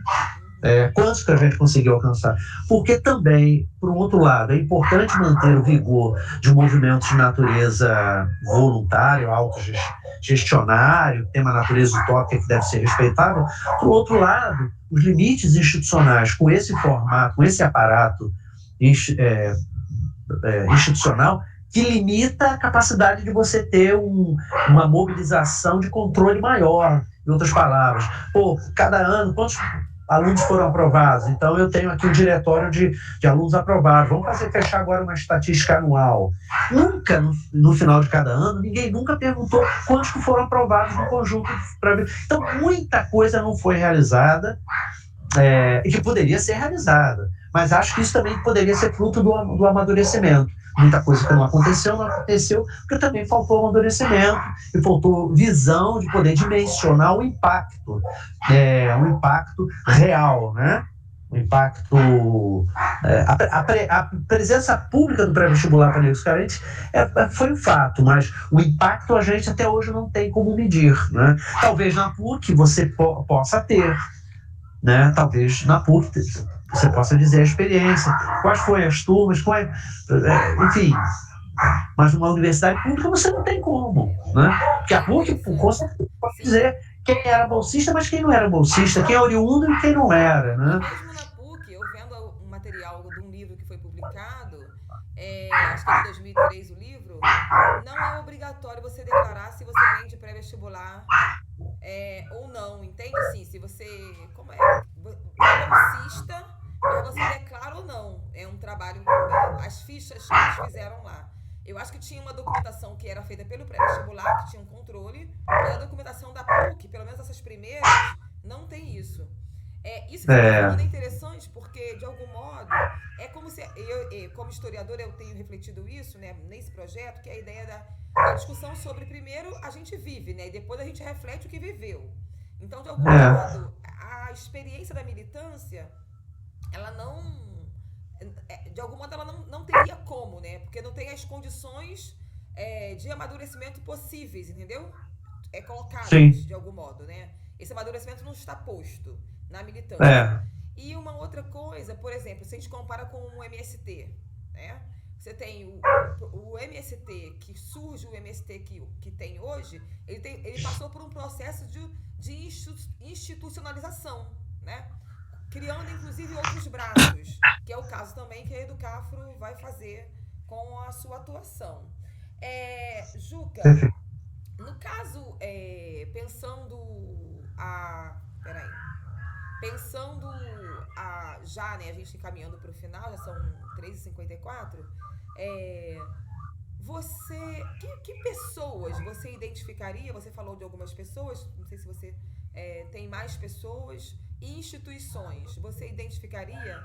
Quantos que a gente conseguiu alcançar? Porque também, por um outro lado, é importante manter o vigor de um movimento de natureza voluntário, autogestionário, que tem uma natureza utópica que deve ser respeitável. Por outro lado, os limites institucionais com esse formato, com esse aparato institucional, que limita a capacidade de você ter uma mobilização de controle maior. Em outras palavras, pô, cada ano, quantos alunos foram aprovados? Então, eu tenho aqui um diretório de alunos aprovados. Vamos fechar agora uma estatística anual. Nunca, no final de cada ano, ninguém nunca perguntou quantos que foram aprovados no conjunto. Então, muita coisa não foi realizada, e que poderia ser realizada. Mas acho que isso também poderia ser fruto do amadurecimento. Muita coisa que não aconteceu, porque também faltou amadurecimento e faltou visão de poder dimensionar o impacto, um impacto real, né? O impacto... a presença pública do pré-vestibular para negros carentes foi um fato, mas o impacto a gente até hoje não tem como medir, né? Talvez na PUC você possa ter, né? Talvez na PUC você possa dizer a experiência, quais foram as turmas, enfim. Mas numa universidade pública você não tem como, né? Porque a PUC, com certeza, pode dizer quem era bolsista, mas quem não era bolsista, quem é oriundo e quem não era, né? Mesmo na PUC, eu vendo um material de um livro que foi publicado, acho que é de 2003 o livro, não é obrigatório você declarar se você vem de pré-vestibular ou não, entende? Assim, se você bolsista, mas você declara ou não. É um trabalho, as fichas que eles fizeram lá. Eu acho que tinha uma documentação que era feita pelo pré-vestibular, que tinha um controle, mas a documentação da PUC, pelo menos essas primeiras, não tem isso. Isso que você está falando é interessante, porque, de algum modo, é como se... Eu, como historiador, eu tenho refletido isso, né, nesse projeto, que é a ideia da discussão sobre, primeiro, a gente vive, né, e depois a gente reflete o que viveu. Então, de algum modo, a experiência da militância, ela não... De algum modo, ela não teria como, né, porque não tem as condições de amadurecimento possíveis, entendeu? Colocadas, Sim. de algum modo, né? Esse amadurecimento não está posto na militância. E uma outra coisa, por exemplo, se a gente compara com o MST, né? Você tem o MST, que surge o MST que tem hoje, ele passou por um processo de institucionalização, né? Criando, inclusive, outros braços, que é o caso também que a Educafro vai fazer com a sua atuação. Juca, no caso, já, né, a gente encaminhando para o final, já são 3h54, que pessoas você identificaria? Você falou de algumas pessoas, não sei se você tem mais pessoas e instituições, você identificaria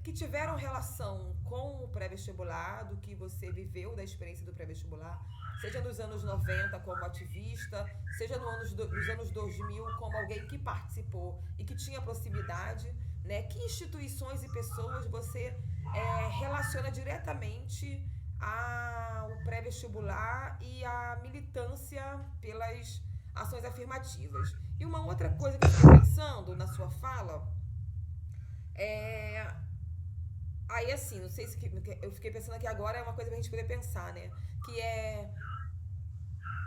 que tiveram relação com o pré-vestibular, do que você viveu da experiência do pré-vestibular, seja nos anos 90 como ativista, seja nos anos 2000 como alguém que participou e que tinha proximidade, né? Que instituições e pessoas você relaciona diretamente ao pré-vestibular e à militância pelas ações afirmativas? E uma outra coisa que eu fiquei pensando na sua fala aí, assim, não sei se... Eu fiquei pensando aqui agora, é uma coisa pra gente poder pensar, né? Que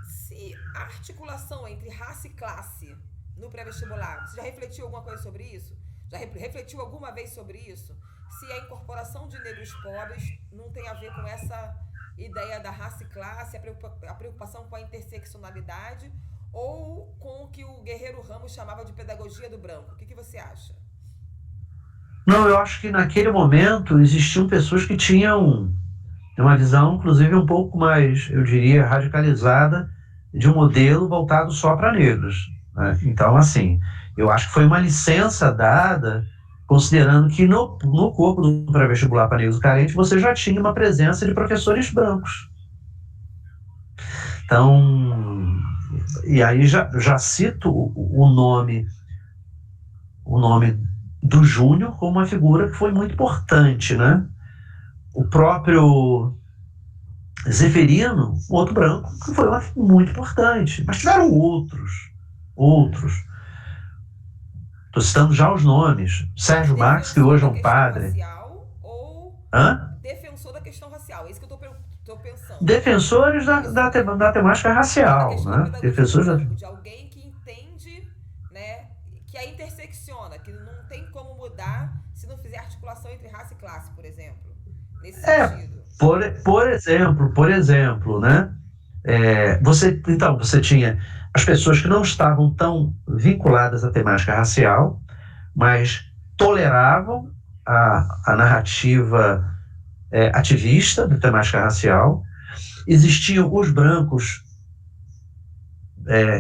se a articulação entre raça e classe no pré-vestibular, você já refletiu alguma coisa sobre isso? Já refletiu alguma vez sobre isso? Se a incorporação de negros pobres não tem a ver com essa ideia da raça e classe, a preocupação com a interseccionalidade, ou com o que o Guerreiro Ramos chamava de pedagogia do branco? O que você acha? Não, eu acho que naquele momento existiam pessoas que tinham uma visão, inclusive, um pouco mais, eu diria, radicalizada de um modelo voltado só para negros, né? Então, assim, eu acho que foi uma licença dada, considerando que no corpo do pré-vestibular para negros carentes você já tinha uma presença de professores brancos. Então, e aí já cito o nome do Júnior como uma figura que foi muito importante, né? O próprio Zeferino, outro branco, que foi muito importante. Mas tiveram outros. Estou citando já os nomes. Sérgio Marques, que hoje é um padre. Racial, ou defensor da questão racial? É isso que eu estou pensando. Defensores da temática racial, né? Defensores de alguém que entende, né, que a intersecciona, que não tem como mudar se não fizer articulação entre raça e classe, por exemplo. Nesse sentido. Por exemplo, né? Você tinha as pessoas que não estavam tão vinculadas à temática racial, mas toleravam a narrativa ativista da temática racial. Existiam os brancos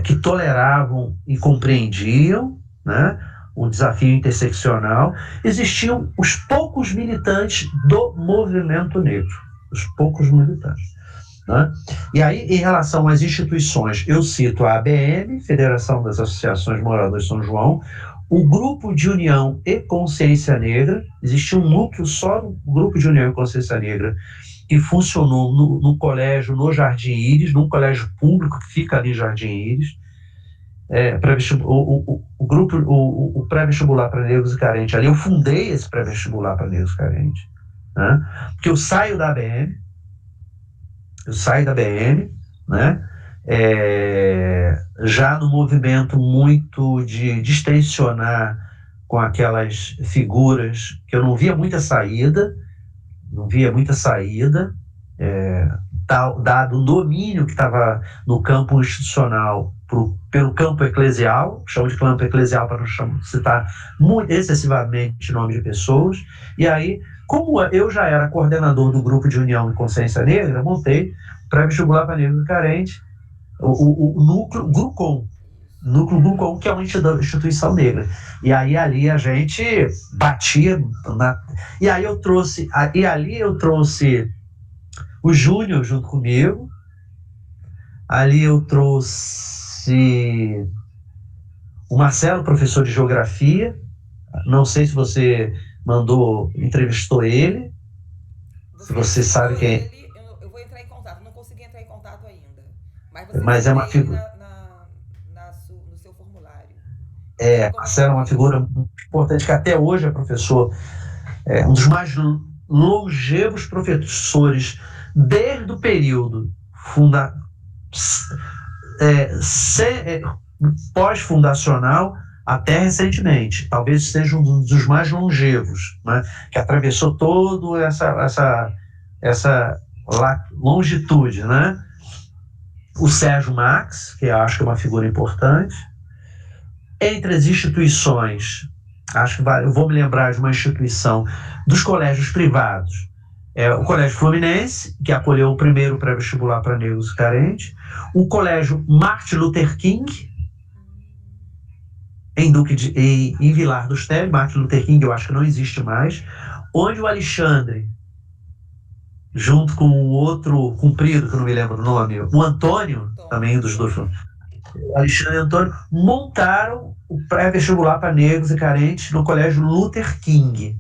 que toleravam e compreendiam, né, o desafio interseccional. Existiam os poucos militantes do movimento negro, os poucos militantes, né? E aí, em relação às instituições, eu cito a ABM, Federação das Associações Moradoras de São João, o Grupo de União e Consciência Negra. Existia um núcleo só do Grupo de União e Consciência Negra, que funcionou no colégio, no Jardim Íris, num colégio público que fica ali em Jardim Íris. O pré-vestibular para negros e carentes. Ali eu fundei esse pré-vestibular para negros e carentes, né? Porque eu saio da ABM, né? Já no movimento muito de distensionar com aquelas figuras que eu não via muita saída, dado o domínio que estava no campo institucional pelo campo eclesial, chamo de campo eclesial para não citar muito excessivamente nome de pessoas. E aí, como eu já era coordenador do Grupo de União e Consciência Negra, montei pré-vestibular para negros e carentes, o núcleo GRUCOM, que é uma instituição negra. E aí ali a gente batia e ali eu trouxe o Júnior junto comigo. Ali eu trouxe o Marcelo, professor de geografia. Não sei se você entrevistou ele. Se você sabe quem é. Eu vou entrar em contato. Não consegui entrar em contato ainda. Mas é uma figura. No seu formulário. Marcelo é uma figura muito importante, que até hoje é professor, um dos mais longevos professores, desde o período pós-fundacional até recentemente. Talvez seja um dos mais longevos, né? Que atravessou toda essa longitude, né? O Sérgio Max, que eu acho que é uma figura importante. Entre as instituições, acho que eu vou me lembrar de uma instituição dos colégios privados. O Colégio Fluminense, que acolheu o primeiro pré-vestibular para negros carentes. O Colégio Martin Luther King, em Vilar dos Teles. Martin Luther King eu acho que não existe mais. Onde o Alexandre, junto com o outro comprido, que eu não me lembro o nome, o Antônio, também dos dois, o Alexandre e Antônio, montaram o pré-vestibular para negros e carentes no Colégio Luther King.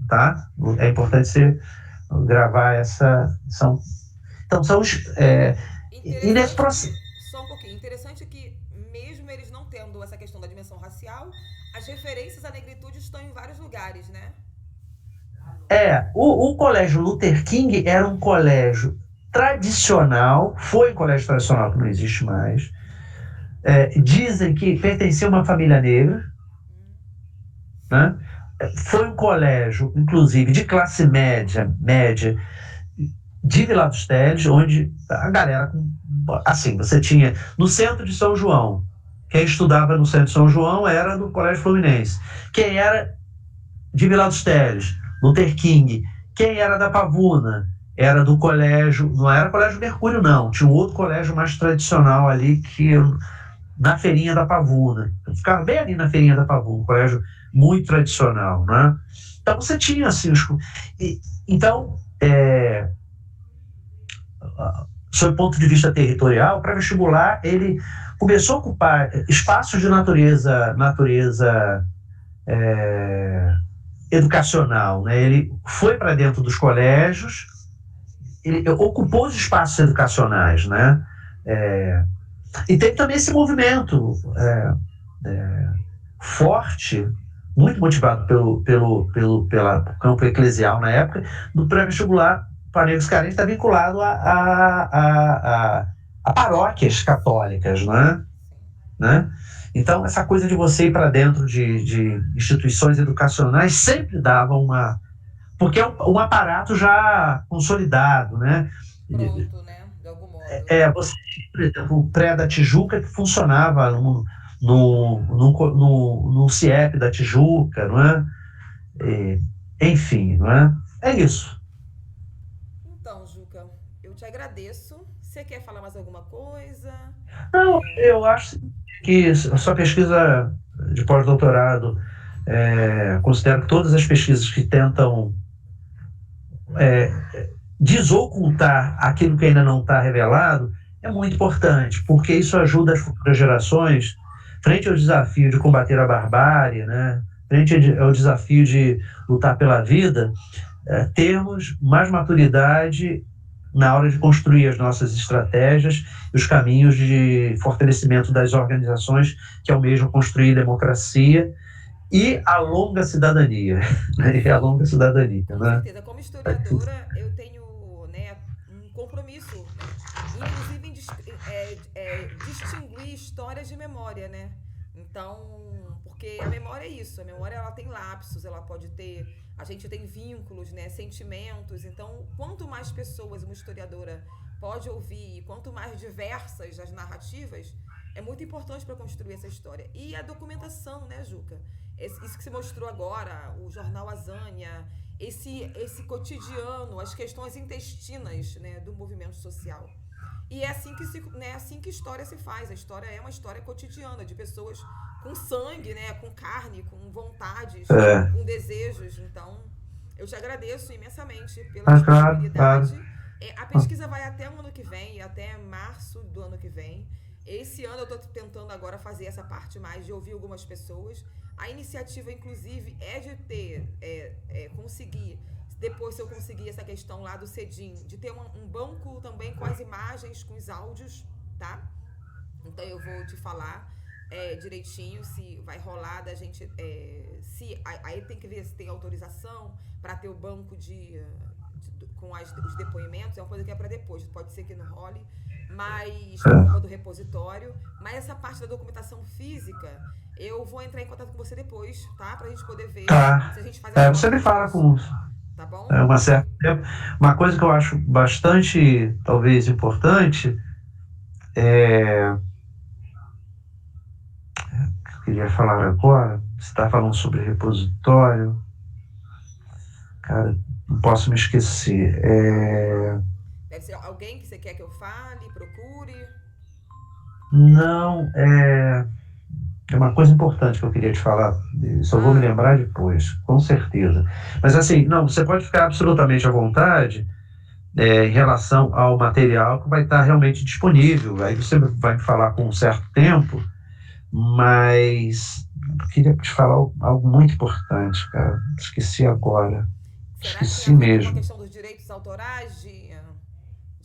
Tá? É importante você gravar essa. Então, são os. E nesse processo. Só um pouquinho. Interessante que, mesmo eles não tendo essa questão da dimensão racial, as referências à negritude estão em vários lugares, né? O Colégio Luther King era um colégio tradicional, foi um colégio tradicional que não existe mais. Dizem que pertencia a uma família negra, né? Foi um colégio, inclusive, de classe média, de Vilar dos Teles, onde a galera, assim, você tinha no centro de São João, quem estudava no centro de São João era do Colégio Fluminense. Quem era de Vilar dos Teles, Luther King. Quem era da Pavuna era do colégio, não era Colégio Mercúrio, não, tinha um outro colégio mais tradicional ali, na Feirinha da Pavuna. Eu ficava bem ali na Feirinha da Pavuna, um colégio muito tradicional, né? Então você tinha assim sob o ponto de vista territorial, o pré-vestibular ele começou a ocupar espaços de natureza educacional, né? Ele foi para dentro dos colégios, ele ocupou os espaços educacionais, né? E teve também esse movimento forte, muito motivado pelo campo eclesial na época, do pré-vestibular para negros carentes, está vinculado a paróquias católicas, né? Então, essa coisa de você ir para dentro de instituições educacionais sempre dava porque é um aparato já consolidado, né? Pronto, né? De algum modo. Você, por exemplo, o pré da Tijuca que funcionava no CIEP da Tijuca, não é? Enfim, não é? É isso. Então, Juca, eu te agradeço. Você quer falar mais alguma coisa? Não, eu acho que a sua pesquisa de pós-doutorado, considero que todas as pesquisas que tentam desocultar aquilo que ainda não está revelado é muito importante, porque isso ajuda as futuras gerações, frente ao desafio de combater a barbárie, né? Frente ao desafio de lutar pela vida, termos mais maturidade na hora de construir as nossas estratégias e os caminhos de fortalecimento das organizações que almejam construir democracia e a longa cidadania. E a longa cidadania, Com né? certeza. Como historiadora, eu tenho, né, um compromisso, inclusive em distinguir histórias de memória, né? Então, porque a memória é isso, a memória ela tem lapsos, ela pode ter, a gente tem vínculos, né, sentimentos. Então, quanto mais pessoas uma historiadora pode ouvir, quanto mais diversas as narrativas, é muito importante para construir essa história. E a documentação, né, Juca? Isso que se mostrou agora, o jornal Azânia, esse cotidiano, as questões intestinas, né, do movimento social. E é assim assim que história se faz. A história é uma história cotidiana, de pessoas com sangue, né, com carne, com vontades, com desejos. Então, eu te agradeço imensamente pela disponibilidade. Claro. A pesquisa vai até o ano que vem, até março do ano que vem. Esse ano eu estou tentando agora fazer essa parte mais de ouvir algumas pessoas. A iniciativa, inclusive, é de ter, conseguir, depois se eu conseguir essa questão lá do CEDIM, de ter um banco também com as imagens, com os áudios, tá? Então eu vou te falar direitinho se vai rolar da gente, aí tem que ver se tem autorização para ter o banco com os depoimentos, é uma coisa que é para depois, pode ser que não role, mas por conta do repositório. Mas essa parte da documentação física, eu vou entrar em contato com você depois, tá? Pra gente poder ver se a gente faz a você me fala com tá bom? uma certa tempo. Uma coisa que eu acho bastante, talvez, importante eu queria falar agora, você está falando sobre repositório, cara, não posso me esquecer. Deve ser alguém que você quer que eu fale, procure? Não, é uma coisa importante que eu queria te falar, só vou me lembrar depois, com certeza. Mas assim, não, você pode ficar absolutamente à vontade em relação ao material que vai estar realmente disponível. Aí você vai me falar com um certo tempo, mas eu queria te falar algo muito importante, cara. Esqueci agora. Será Esqueci que tem a ver mesmo. com a questão dos direitos autorais, de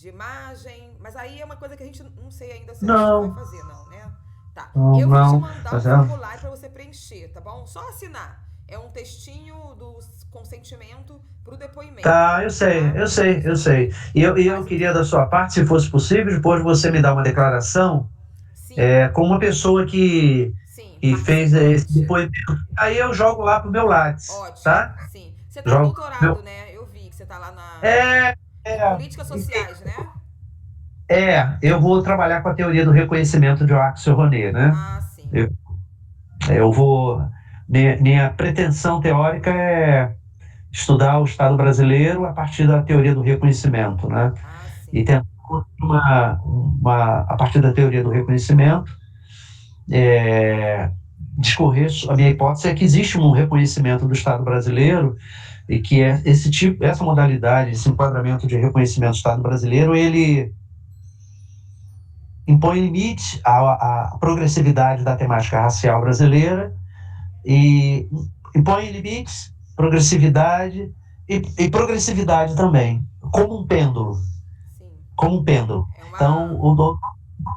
imagem? Mas aí é uma coisa que a gente não sei ainda se a gente vai fazer, não, né? Tá. Eu vou te mandar um formulário para você preencher, tá bom? Só assinar. É um textinho do consentimento para o depoimento. Tá, eu sei. E eu queria da sua parte, se fosse possível, depois você me dar uma declaração com uma pessoa que fez esse depoimento. Aí eu jogo lá pro meu Lattes. Ótimo, tá? sim. Você tá no doutorado, né? Eu vi que você tá lá na políticas sociais, né? Eu vou trabalhar com a teoria do reconhecimento de Jacques-Rouanet, né? Ah, sim. Eu vou... Minha pretensão teórica é estudar o Estado brasileiro a partir da teoria do reconhecimento, né? E tentar a partir da teoria do reconhecimento discorrer, a minha hipótese é que existe um reconhecimento do Estado brasileiro e que essa modalidade, esse enquadramento de reconhecimento do Estado brasileiro, ele impõe limite à progressividade da temática racial brasileira e impõe limites, progressividade e progressividade também, como um pêndulo. Sim. Como um pêndulo. Então, o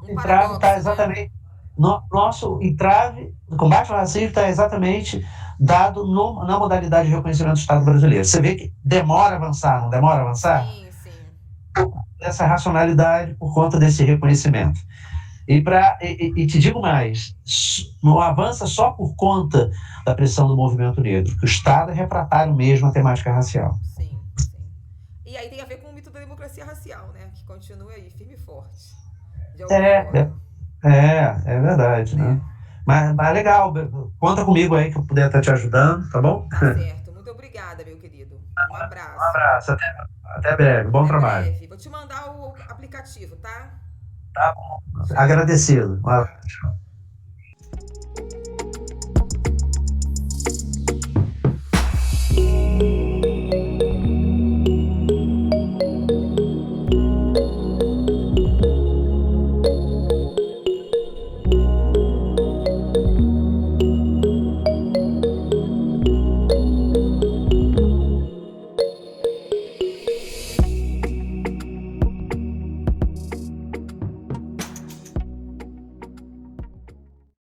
entrave está exatamente... Nosso entrave, o combate ao racismo está exatamente dado na modalidade de reconhecimento do Estado brasileiro. Você vê que demora a avançar, não demora a avançar? Sim, sim. Essa racionalidade por conta desse reconhecimento. E te digo mais, não avança só por conta da pressão do movimento negro, que o Estado é refratário mesmo à temática racial. Sim. E aí tem a ver com o mito da democracia racial, né? Que continua aí, firme e forte. forte. De alguma forma. É verdade, né? Mas legal, conta comigo aí que eu puder estar te ajudando, tá bom? Tá certo. Muito obrigada, meu querido. Um Um abraço. abraço, até breve, bom Até trabalho. breve. Vou te mandar o aplicativo, tá? Tá bom. Tchau. Agradecido. Um abraço. Tchau.